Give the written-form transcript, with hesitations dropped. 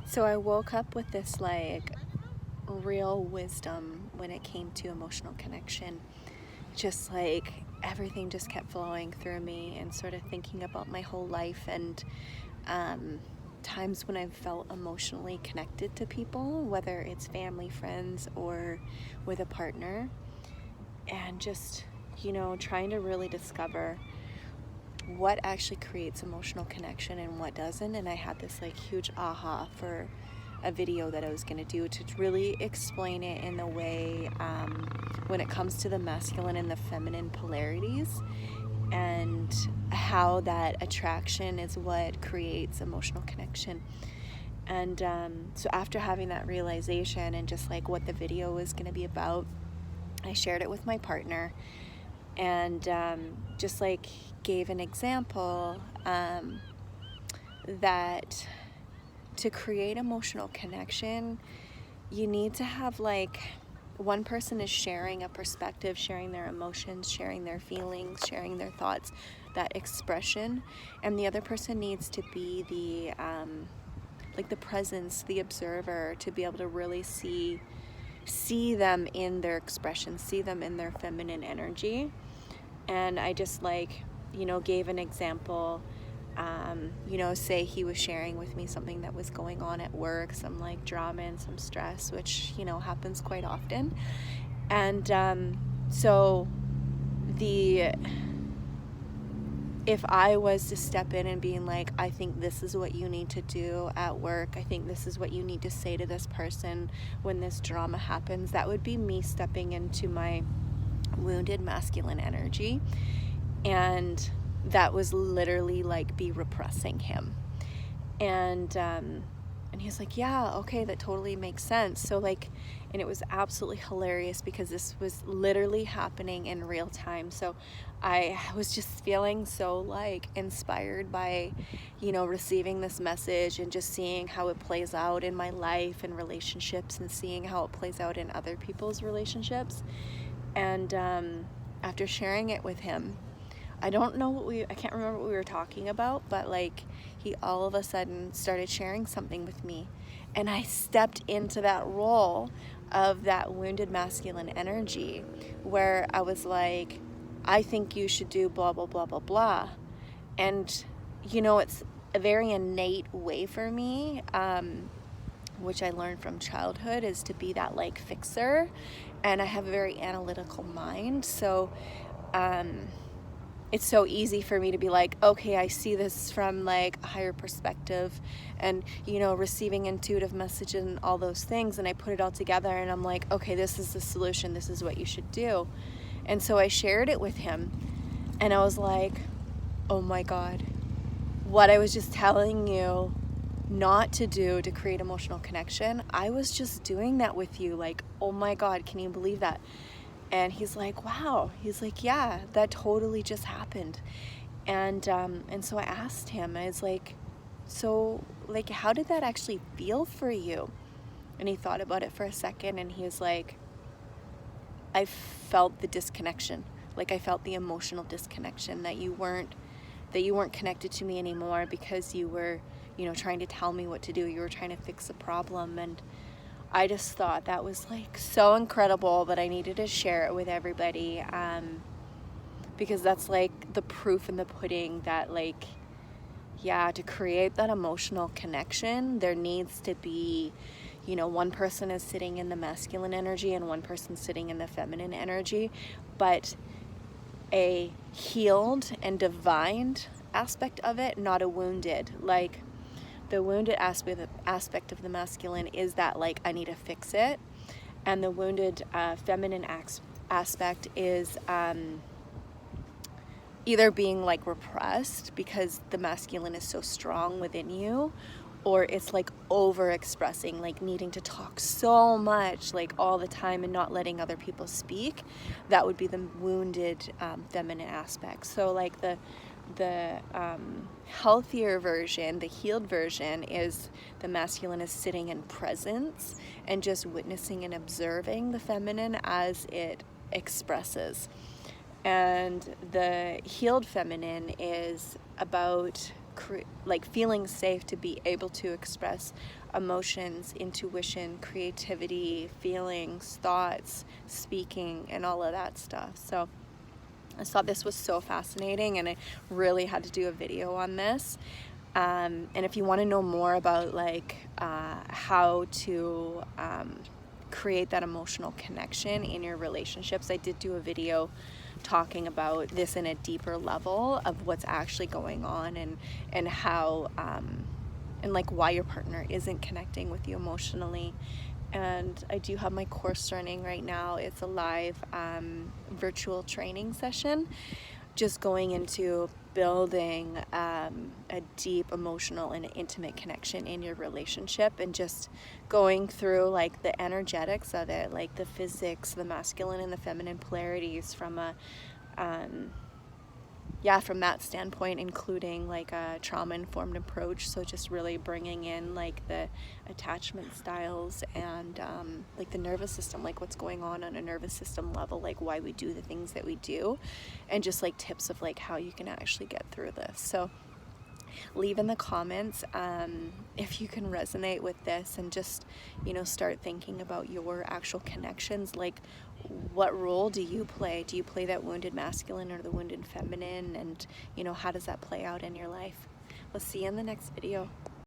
So I woke up with this like real wisdom when it came to emotional connection. Just like everything just kept flowing through me, and sort of thinking about my whole life and times when I've felt emotionally connected to people, whether it's family, friends, or with a partner, and just, trying to really discover what actually creates emotional connection and what doesn't. And I had this like huge aha for a video that I was going to do to really explain it in the way when it comes to the masculine and the feminine polarities, and how that attraction is what creates emotional connection. And so after having that realization and just like what the video was going to be about, I shared it with my partner, and just like gave an example that to create emotional connection, you need to have like one person is sharing a perspective, sharing their emotions, sharing their feelings, sharing their thoughts, that expression, and the other person needs to be the like the presence, the observer, to be able to really see them in their expression, see them in their feminine energy. And I just like, gave an example. Say he was sharing with me something that was going on at work, some like drama and some stress, which, happens quite often. And so if I was to step in and being like, I think this is what you need to do at work, I think this is what you need to say to this person when this drama happens, that would be me stepping into my wounded masculine energy. And that was literally like be repressing him. And he's like, yeah, okay, that totally makes sense. So like, and it was absolutely hilarious because this was literally happening in real time. So I was just feeling so like inspired by, receiving this message and just seeing how it plays out in my life and relationships, and seeing how it plays out in other people's relationships. And after sharing it with him, I can't remember what we were talking about, but like he all of a sudden started sharing something with me, and I stepped into that role of that wounded masculine energy where I was like, I think you should do blah, blah, blah, blah, blah. And, it's a very innate way for me, which I learned from childhood, is to be that like fixer. And I have a very analytical mind. So, it's so easy for me to be like, okay, I see this from like a higher perspective, and, receiving intuitive messages and all those things. And I put it all together and I'm like, okay, this is the solution. This is what you should do. And so I shared it with him, and I was like, oh my God, what I was just telling you not to do to create emotional connection, I was just doing that with you. Like, oh my God, can you believe that? And he's like, wow. He's like, yeah, that totally just happened. And so I asked him, I was like, so like, how did that actually feel for you? And he thought about it for a second, and he was like, I felt the disconnection. Like, I felt the emotional disconnection, that you weren't connected to me anymore because you were, trying to tell me what to do. You were trying to fix a problem. And I just thought that was like so incredible that I needed to share it with everybody, because that's like the proof in the pudding that like, yeah, to create that emotional connection, there needs to be, one person is sitting in the masculine energy and one person sitting in the feminine energy, but a healed and divined aspect of it, not a wounded. Like, the wounded aspect of the masculine is that like, I need to fix it, and the wounded feminine aspect is either being like repressed because the masculine is so strong within you, or it's like over expressing, like needing to talk so much like all the time and not letting other people speak. That would be the wounded feminine aspect. So like the healthier version, the healed version, is the masculine is sitting in presence and just witnessing and observing the feminine as it expresses. And the healed feminine is about like feeling safe to be able to express emotions, intuition, creativity, feelings, thoughts, speaking, and all of that stuff. So I thought this was so fascinating, and I really had to do a video on this. And if you want to know more about like how to create that emotional connection in your relationships, I did do a video talking about this in a deeper level of what's actually going on, and how and like why your partner isn't connecting with you emotionally. And I do have my course running right now. It's a live virtual training session, just going into building a deep emotional and intimate connection in your relationship, and just going through like the energetics of it, like the physics, the masculine and the feminine polarities from a from that standpoint, including like a trauma-informed approach. So just really bringing in like the attachment styles and like the nervous system, like what's going on a nervous system level, like why we do the things that we do, and just like tips of like how you can actually get through this. So leave in the comments if you can resonate with this, and just, you know, start thinking about your actual connections. Like, what role do you play? Do you play that wounded masculine or the wounded feminine? And, you know, how does that play out in your life? We'll see you in the next video.